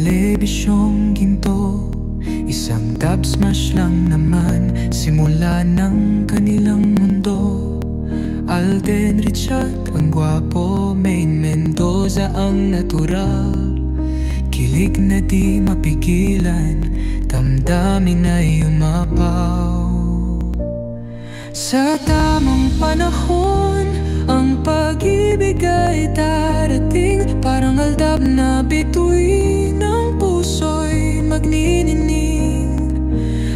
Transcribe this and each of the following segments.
telebisyong ginto, isang dub smash lang naman, simula ng kanilang mundo. Alden Richard ang gwapo, Maine Mendoza ang natural, kilig na di mapigilan, damdamin ay umapaw. Sa tamang panahon, ang pag-ibig ay darating, parang aldab na bituin ng puso'y magninining.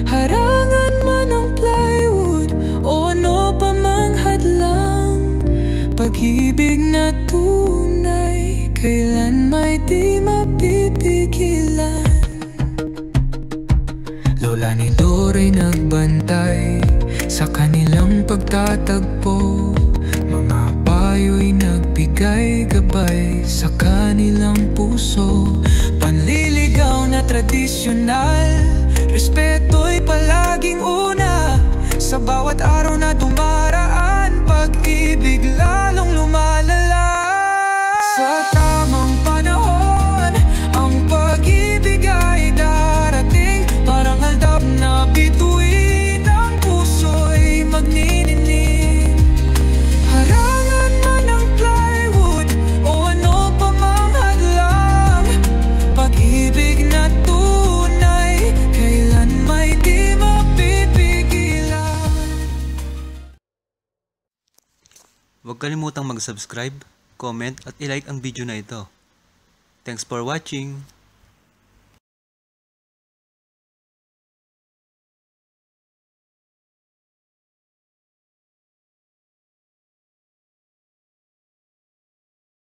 Harangan man ang plywood o ano pa mang hadlang, pag-ibig na tunay kailan may di mapipigilan. Lola ni Doray nagbantay sa kanilang pagtatagpo, mga payo'y nagbigay gabay sa kanilang puso. Panliligaw na tradisyonal, respeto'y palaging una, sa bawat araw na dumaraan, pag-ibig lalong lumalala. Sa tamang panahon, ang pag-ibig ay darating, parang aldab na bituin ng puso'y magninining. Harangan man ang plywood o ano pa mang hadlang, pag-ibig na tunay kailan may di mapipigilan. Huwag kalimutang mag-subscribe, comment at i-like ang video na ito. Thanks for watching!